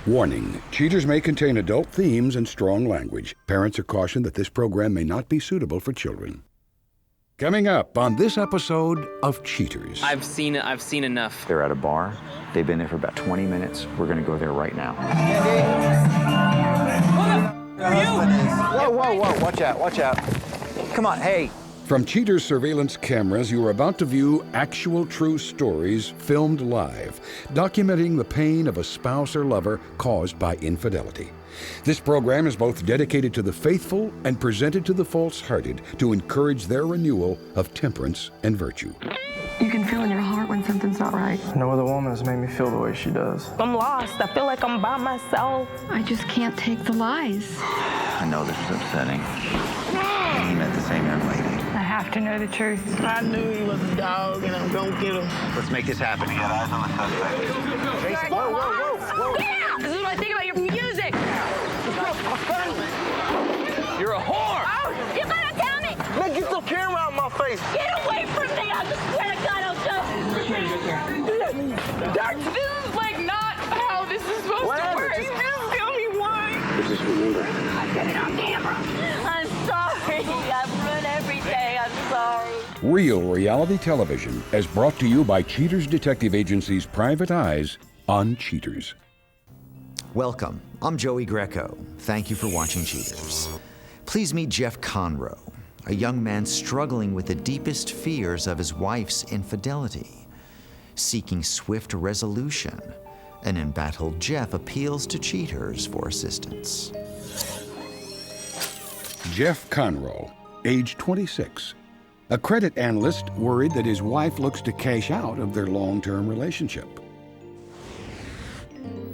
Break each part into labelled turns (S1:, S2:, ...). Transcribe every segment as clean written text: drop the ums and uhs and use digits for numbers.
S1: Warning, cheaters may contain adult themes and strong language. Parents are cautioned that this program may not be suitable for children. Coming up on this episode of Cheaters.
S2: I've seen enough.
S3: They're at a bar. They've been there for about 20 minutes. We're gonna go there right now. Whoa, whoa, whoa, watch out. Come on, hey.
S1: From Cheaters surveillance cameras, you are about to view actual true stories filmed live, documenting the pain of a spouse or lover caused by infidelity. This program is both dedicated to the faithful and presented to the false-hearted to encourage their renewal of temperance and virtue.
S4: You can feel in your heart when something's not right.
S5: No other woman has made me feel the way she does.
S6: I'm lost. I feel like I'm by myself.
S4: I just can't take the lies.
S3: I know this is upsetting. He met the same young lady.
S6: I have to know the truth.
S7: I knew he was a dog, and I'm gonna get him.
S3: Let's make this happen. Get eyes on the suspect.
S6: Whoa. Yeah! This is what I think about your music.
S2: You're a whore!
S6: Oh, you gotta tell me!
S7: Man, get the camera out my face.
S6: Get away from me! I swear to God, I'll show you. This is like not how this is supposed to work. Just tell me why.
S7: Just remember.
S6: I got it on camera. I'm sorry. I've ruined everything. I'm sorry.
S1: Real reality television is brought to you by Cheaters Detective Agency's Private Eyes on Cheaters.
S8: Welcome. I'm Joey Greco. Thank you for watching Cheaters. Please meet Jeff Conroe, a young man struggling with the deepest fears of his wife's infidelity. Seeking swift resolution, an embattled Jeff appeals to cheaters for assistance.
S1: Jeff Conroe, age 26. A credit analyst worried that his wife looks to cash out of their long-term relationship.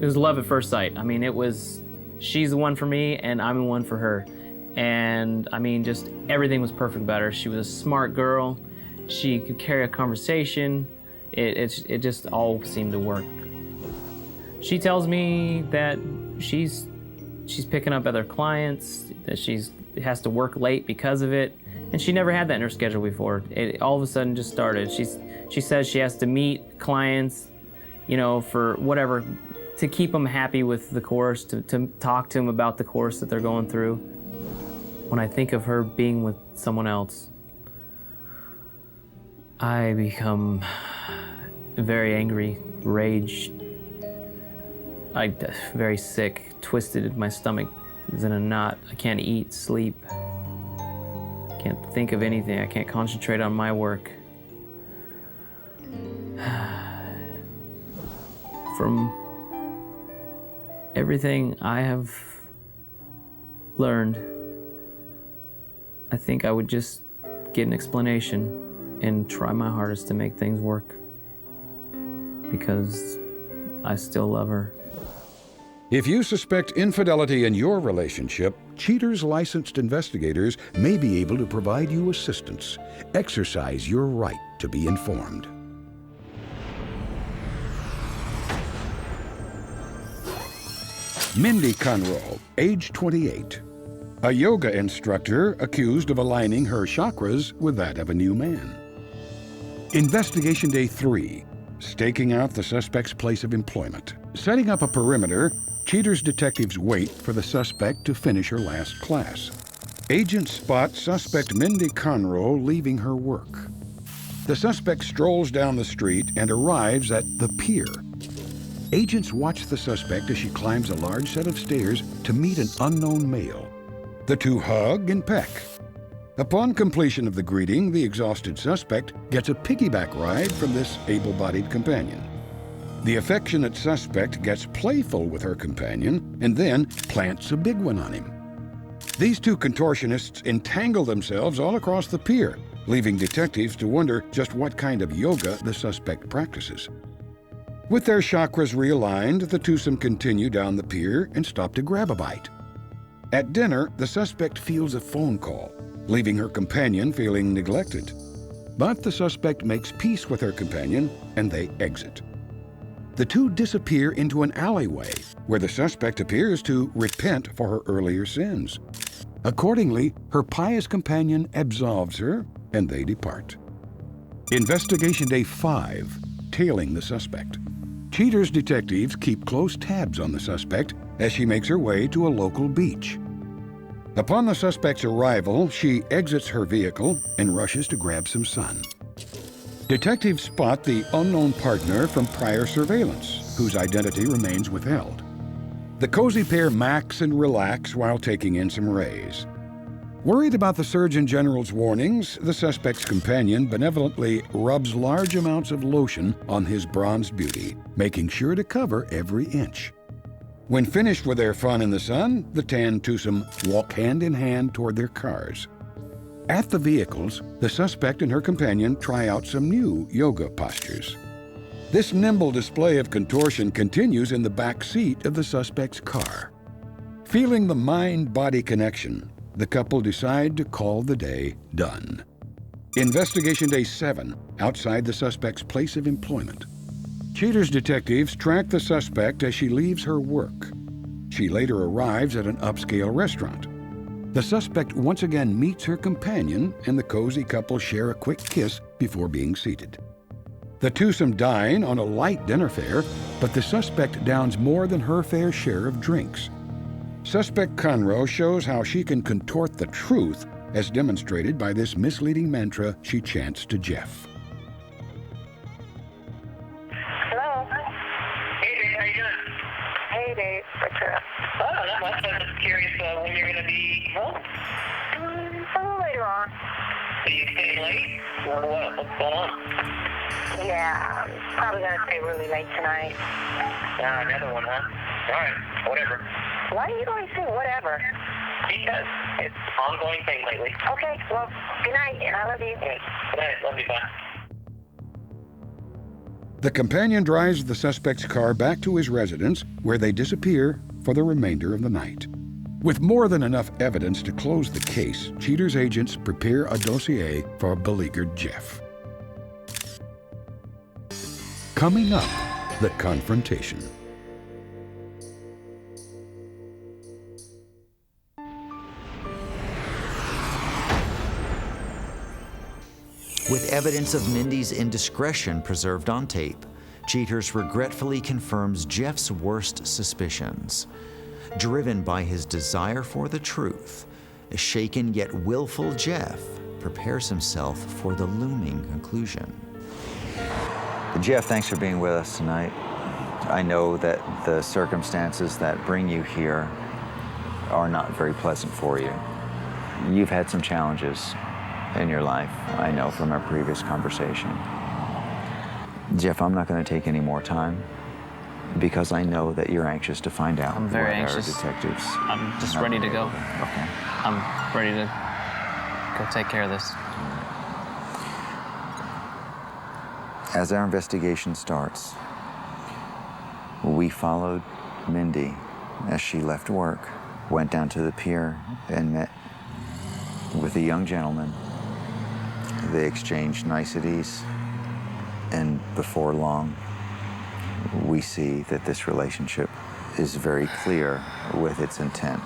S2: It was love at first sight. I mean, she's the one for me and I'm the one for her. And I mean, just everything was perfect about her. She was a smart girl. She could carry a conversation. It just all seemed to work. She tells me that she's picking up other clients, that she has to work late because of it. And she never had that in her schedule before. It all of a sudden just started. She says she has to meet clients, for whatever, to keep them happy with the course, to talk to them about the course that they're going through. When I think of her being with someone else, I become very angry, rage. I'm very sick, twisted. My stomach is in a knot. I can't eat, sleep. I can't think of anything. I can't concentrate on my work. From everything I have learned, I think I would just get an explanation and try my hardest to make things work, because I still love her.
S1: If you suspect infidelity in your relationship, Cheaters licensed investigators may be able to provide you assistance. Exercise your right to be informed. Mindy Conroe, age 28. A yoga instructor accused of aligning her chakras with that of a new man. Investigation Day 3, staking out the suspect's place of employment. Setting up a perimeter, Cheaters detectives wait for the suspect to finish her last class. Agents spot suspect Mindy Conroe leaving her work. The suspect strolls down the street and arrives at the pier. Agents watch the suspect as she climbs a large set of stairs to meet an unknown male. The two hug and peck. Upon completion of the greeting, the exhausted suspect gets a piggyback ride from this able-bodied companion. The affectionate suspect gets playful with her companion and then plants a big one on him. These two contortionists entangle themselves all across the pier, leaving detectives to wonder just what kind of yoga the suspect practices. With their chakras realigned, the twosome continue down the pier and stop to grab a bite. At dinner, the suspect feels a phone call, leaving her companion feeling neglected. But the suspect makes peace with her companion and they exit. The two disappear into an alleyway where the suspect appears to repent for her earlier sins. Accordingly, her pious companion absolves her and they depart. Investigation Day 5, tailing the suspect. Cheater's detectives keep close tabs on the suspect as she makes her way to a local beach. Upon the suspect's arrival, she exits her vehicle and rushes to grab some sun. Detectives spot the unknown partner from prior surveillance, whose identity remains withheld. The cozy pair max and relax while taking in some rays. Worried about the Surgeon General's warnings, the suspect's companion benevolently rubs large amounts of lotion on his bronzed beauty, making sure to cover every inch. When finished with their fun in the sun, the tan twosome walk hand in hand toward their cars. At the vehicles, the suspect and her companion try out some new yoga postures. This nimble display of contortion continues in the back seat of the suspect's car. Feeling the mind-body connection, the couple decide to call the day done. Investigation Day 7, outside the suspect's place of employment. Cheater's detectives track the suspect as she leaves her work. She later arrives at an upscale restaurant. The suspect once again meets her companion, and the cozy couple share a quick kiss before being seated. The twosome dine on a light dinner fare, but the suspect downs more than her fair share of drinks. Suspect Conroe shows how she can contort the truth, as demonstrated by this misleading mantra she chants to Jeff.
S6: Hello?
S7: Hey, Dave, how you doing?
S6: Hey, Dave. What's up?
S7: Oh, not much. I'm just curious when you're going to be home.
S6: A little later on.
S7: So you stay late? Or what? What's going on?
S6: Yeah, I'm probably going to stay really late tonight.
S7: Another one, huh? All right, whatever.
S6: Why do you always say whatever?
S7: Because it's an ongoing thing lately.
S6: Okay, well, good night, and I love you.
S7: Good night. Love you, bye.
S1: The companion drives the suspect's car back to his residence, where they disappear for the remainder of the night. With more than enough evidence to close the case, Cheater's agents prepare a dossier for beleaguered Jeff. Coming up, the confrontation.
S8: With evidence of Mindy's indiscretion preserved on tape, Cheaters regretfully confirms Jeff's worst suspicions. Driven by his desire for the truth, a shaken yet willful Jeff prepares himself for the looming conclusion.
S3: Jeff, thanks for being with us tonight. I know that the circumstances that bring you here are not very pleasant for you. You've had some challenges in your life, I know from our previous conversation. Jeff, I'm not going to take any more time because I know that you're anxious to find out.
S2: I'm very
S3: what
S2: anxious.
S3: Our detectives
S2: I'm just ready to go.
S3: Okay.
S2: I'm ready to go take care of this.
S3: As our investigation starts, we followed Mindy as she left work, went down to the pier and met with a young gentleman. They exchanged niceties, and before long, we see that this relationship is very clear with its intent.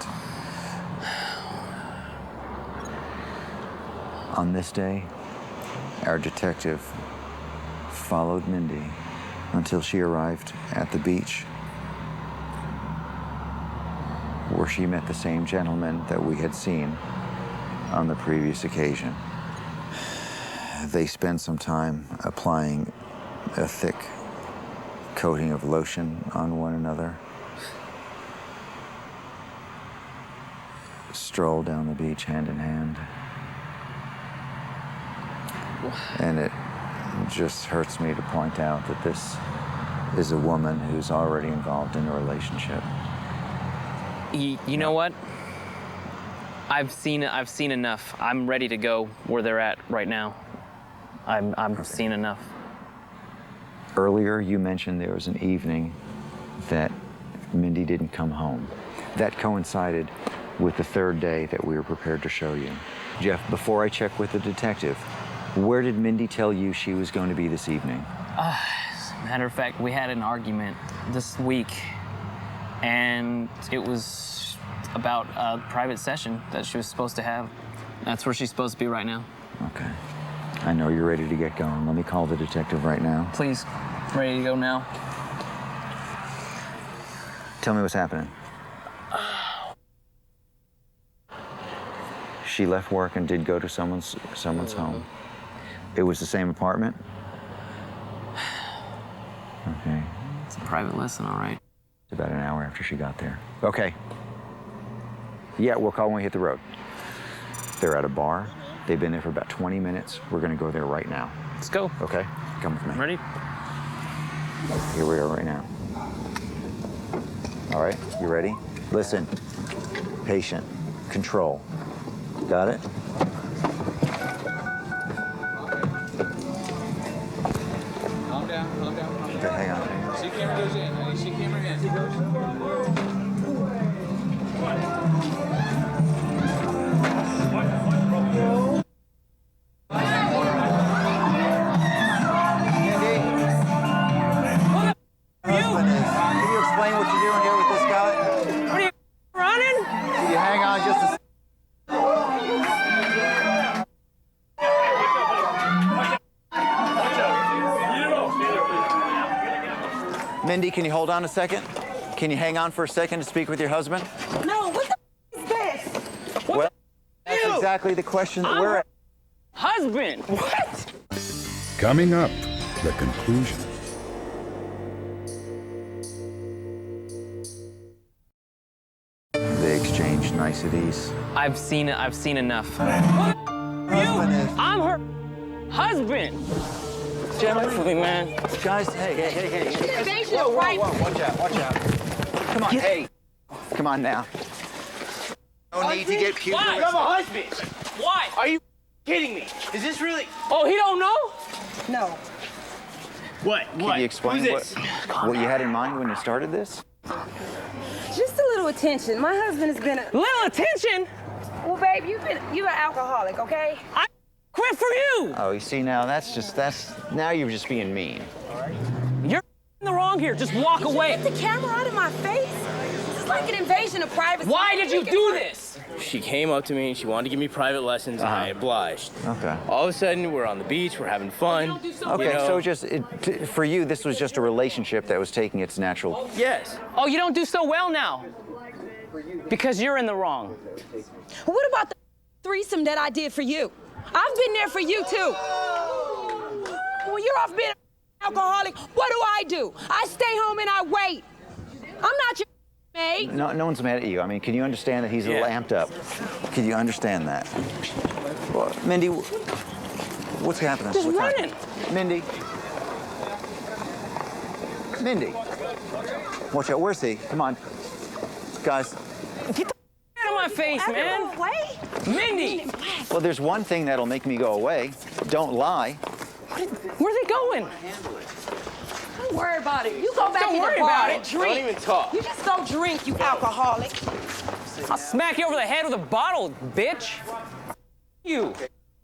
S3: On this day, our detective followed Mindy until she arrived at the beach, where she met the same gentleman that we had seen on the previous occasion. They spend some time applying a thick coating of lotion on one another, stroll down the beach hand in hand, and it just hurts me to point out that this is a woman who's already involved in a relationship.
S2: You know what? I've seen enough. I'm ready to go where they're at right now. I'm seen enough.
S3: Earlier, you mentioned there was an evening that Mindy didn't come home. That coincided with the third day that we were prepared to show you. Jeff, before I check with the detective, where did Mindy tell you she was going to be this evening?
S2: As a matter of fact, we had an argument this week, and it was about a private session that she was supposed to have. That's where she's supposed to be right now.
S3: Okay. I know you're ready to get going. Let me call the detective right now.
S2: Please, ready to go now.
S3: Tell me what's happening. She left work and did go to someone's home. It was the same apartment? Okay.
S2: It's a private lesson, all right.
S3: About an hour after she got there. Okay. Yeah, we'll call when we hit the road. They're at a bar. They've been there for about 20 minutes. We're gonna go there right now.
S2: Let's go.
S3: Okay? Come with me.
S2: Ready?
S3: Here we are right now. All right, you ready? Listen, patient, control. Got it?
S9: Calm down, calm down, calm down.
S3: Okay, hang on.
S9: See camera goes in, honey. See camera in.
S3: Can you explain what you're doing here with this guy?
S2: What are you running?
S3: Can you hang on just a Mindy, can you hold on a second? Can you hang on for a second to speak with your husband?
S6: No, what the is this?
S3: Well, that's exactly the question that we're at.
S2: Husband! What?
S1: Coming up, the conclusion.
S3: They exchanged niceties.
S2: I've seen enough.
S3: Husband is...
S2: I'm her husband! Gentlemen, man.
S3: Guys, hey.
S6: Invasion
S3: Whoa,
S6: of privacy.
S3: watch out. Come on, hey. Come on now. No need to get cute.
S2: Why?
S10: You have a husband.
S2: Why?
S10: Are you kidding me? Is this really?
S2: Oh, he don't know?
S6: No.
S10: What?
S3: Can you explain
S10: Who's
S3: what you had in mind when you started this?
S6: Just a little attention. My husband has been a...
S2: Little attention?
S6: Well, babe, you're an alcoholic, okay?
S2: I quit for you!
S3: Oh, you see now, now you're just being mean.
S2: You're in the wrong here. Just walk away.
S6: Get the camera out of my face. This is like an invasion of privacy.
S2: Why did you do this?
S10: She came up to me and she wanted to give me private lessons, and I obliged.
S3: Okay.
S10: All of a sudden, we're on the beach, we're having fun.
S3: Okay,
S10: you know?
S3: so for you, this was just a relationship that was taking its natural...
S10: Yes.
S2: Oh, you don't do so well now. Because you're in the wrong.
S6: What about the threesome that I did for you? I've been there for you, too. When you're off being an alcoholic, what do? I stay home and I wait. I'm not your maid.
S3: No one's mad at you. I mean, can you understand that he's a little amped up? Can you understand that? Well, Mindy, what's happening?
S2: Just
S3: What's
S2: running.
S3: Happening? Mindy. Watch out. Where's he? Come on. Guys.
S2: Get the out of my face, man.
S6: Go away.
S2: Mindy.
S3: Well, there's one thing that'll make me go away. Don't lie.
S2: Where are they going?
S6: Don't worry about it. You go back
S2: Don't
S6: in
S2: worry
S6: the bar
S2: about
S6: and
S2: it.
S6: drink.
S10: Don't even talk.
S6: You just go drink, you alcoholic.
S2: I'll smack you over the head with a bottle, bitch. You.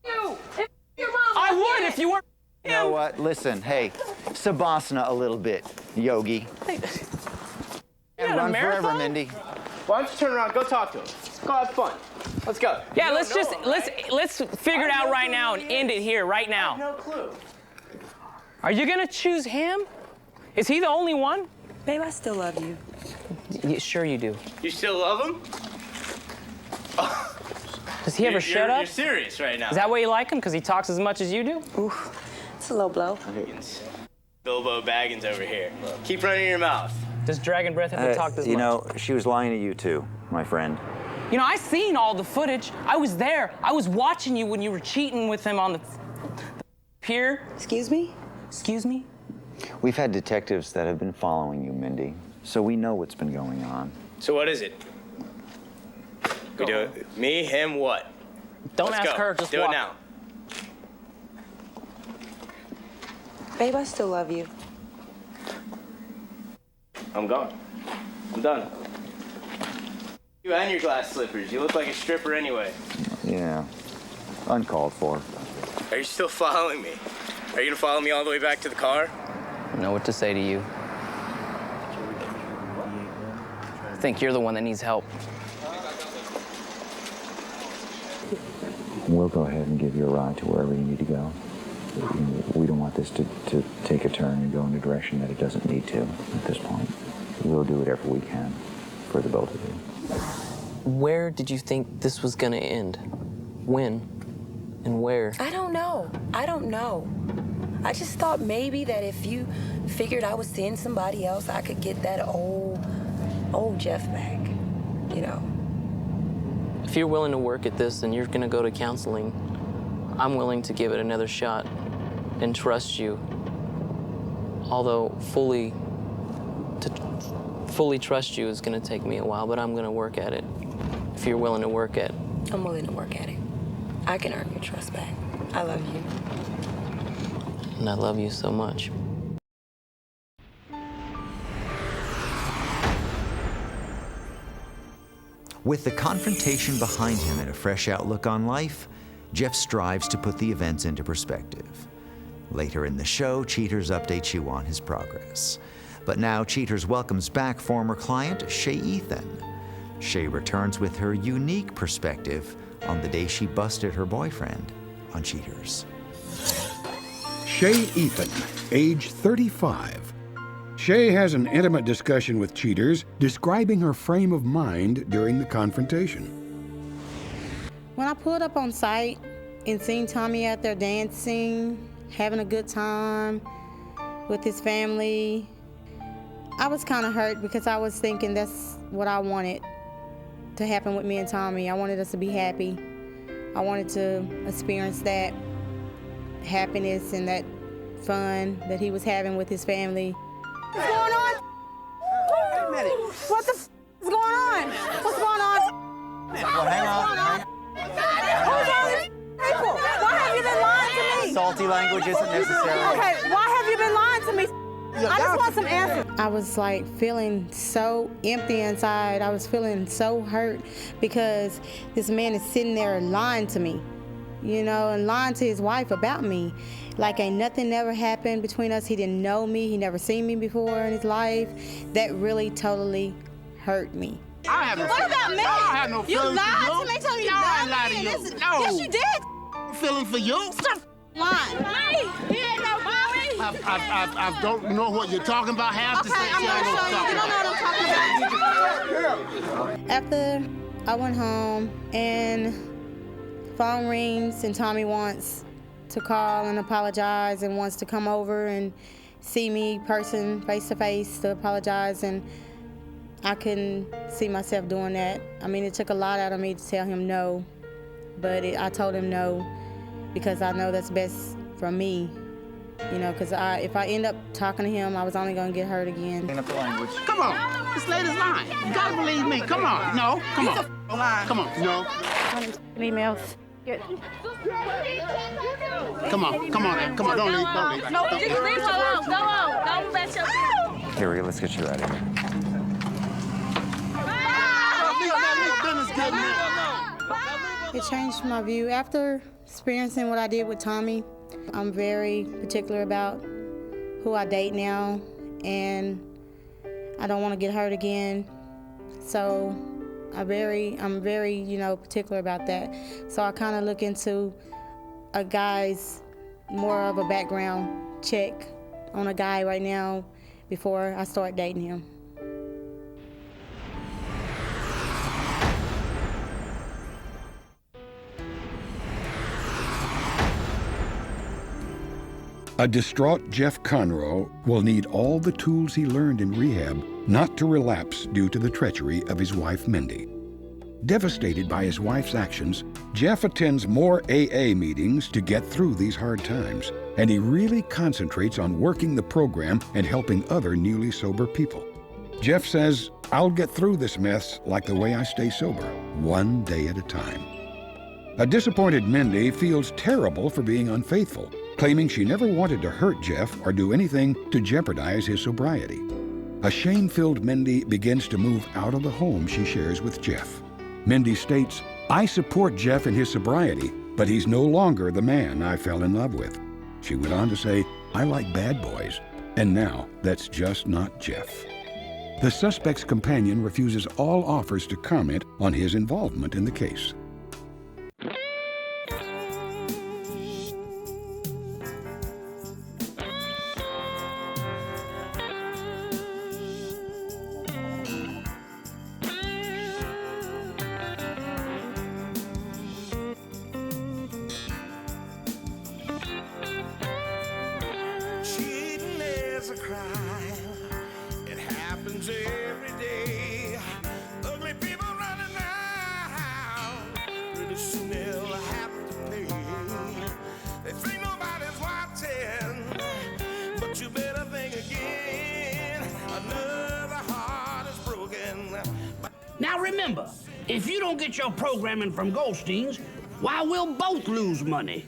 S6: You. If your mom
S2: I
S6: was
S2: would
S6: in
S2: if
S6: it.
S2: you weren't
S3: You know what? Listen, hey, Sabasana a little bit, Yogi. And
S2: at a
S3: run forever,
S2: marathon?
S3: Mindy.
S10: Why don't you turn around, go talk to him. Go have fun. Let's go.
S2: Yeah,
S10: You
S2: let's
S10: don't
S2: just
S10: know him, right?
S2: let's figure it out right now and end it here right now.
S10: No clue.
S2: Are you gonna choose him? Is he the only one?
S6: Babe, I still love you.
S2: Sure you do.
S10: You still love him?
S2: Does he ever shut up?
S10: You're serious right now.
S2: Is that why you like him? Because he talks as much as you do?
S6: It's a low blow.
S10: Bilbo Baggins over here. Keep running your mouth.
S2: Does Dragon Breath have to talk this
S3: you
S2: much?
S3: know, she was lying to you too, my friend.
S2: You know, I seen all the footage. I was there. I was watching you when you were cheating with him on the pier.
S6: Excuse me?
S2: Excuse me?
S3: We've had detectives that have been following you, Mindy, so we know what's been going on.
S10: So what is it? We do it. Me, him, what?
S2: Don't
S10: Let's
S2: ask
S10: go.
S2: her, just
S10: do
S2: walk.
S10: it now.
S6: Babe, I still love you.
S10: I'm gone. I'm done. You and your glass slippers. You look like a stripper anyway.
S3: Yeah, uncalled for.
S10: Are you still following me? Are you gonna follow me all the way back to the car?
S2: I don't know what to say to you. I think you're the one that needs help.
S3: We'll go ahead and give you a ride to wherever you need to go. We don't want this to take a turn and go in a direction that it doesn't need to at this point. we'll do whatever we can for the both of you.
S11: Where did you think this was gonna end? When? And where?
S6: I don't know. I don't know. I just thought maybe that if you figured I was seeing somebody else, I could get that old Jeff back, you know.
S11: If you're willing to work at this and you're gonna go to counseling, I'm willing to give it another shot and trust you. Although fully trust you is gonna take me a while, but I'm gonna work at it. If you're willing to work at it.
S6: I'm willing to work at it. I can earn your trust back. I love you.
S11: And I love you so much.
S8: With the confrontation behind him and a fresh outlook on life, Jeff strives to put the events into perspective. Later in the show, Cheaters updates you on his progress. But now Cheaters welcomes back former client Shay Ethan. Shay returns with her unique perspective on the day she busted her boyfriend on Cheaters.
S1: Shay Ethan, age 35. Shay has an intimate discussion with Cheaters, describing her frame of mind during the confrontation.
S12: When I pulled up on site and seen Tommy out there dancing, having a good time with his family, I was kind of hurt because I was thinking that's what I wanted to happen with me and Tommy. I wanted us to be happy. I wanted to experience that happiness and that fun that he was having with his family. What's going on? Wait a minute. What the f is going on? What's going on?
S3: Well, hang on.
S12: Who's all these people? Why have you been lying to me?
S3: Salty language isn't necessary.
S12: Okay, why have you been lying to me? I just want some answers. I was like feeling so empty inside. I was feeling so hurt because this man is sitting there lying to me, you know, and lying to his wife about me. Like ain't nothing ever happened between us. He didn't know me. He never seen me before in his life. That really totally hurt me.
S13: What about me? I have no feelings
S12: You lied to me, told me you lied to me.
S13: No.
S12: Yes, you did.
S13: Feeling for you?
S12: Stop lying. Me? He ain't no mommy.
S13: I don't know what you're talking about. Half the
S12: I'm gonna show you. You don't know what I'm talking about. After I went home and phone rings and Tommy wants to call and apologize and wants to come over and see me face to face to apologize, and I couldn't see myself doing that. I mean, it took a lot out of me to tell him no, but I told him no because I know that's best for me, you know, because if I end up talking to him, I was only going to get hurt again.
S13: Clean up the language. Come on. This lady's lying. You got to believe me. Come on. No. Come on. Come on. No.
S12: Emails.
S13: Come on. Come on. Come on. Don't leave.
S14: No, just leave her alone. Go on. Don't let your
S3: Carrie, let's get you out of here.
S12: It changed my view. After experiencing what I did with Tommy, I'm very particular about who I date now, and I don't want to get hurt again. So I'm very, particular about that. So I kind of look into a guy's more of a background check on a guy right now before I start dating him.
S1: A distraught Jeff Conroe will need all the tools he learned in rehab not to relapse due to the treachery of his wife, Mindy. Devastated by his wife's actions, Jeff attends more AA meetings to get through these hard times, and he really concentrates on working the program and helping other newly sober people. Jeff says, "I'll get through this mess like the way I stay sober, one day at a time." A disappointed Mindy feels terrible for being unfaithful, claiming she never wanted to hurt Jeff or do anything to jeopardize his sobriety. A shame-filled Mindy begins to move out of the home she shares with Jeff. Mindy states, "I support Jeff in his sobriety, but he's no longer the man I fell in love with." She went on to say, "I like bad boys, and now that's just not Jeff." The suspect's companion refuses all offers to comment on his involvement in the case.
S15: remember, if you don't get your programming from Goldstein's, why, we'll both lose money.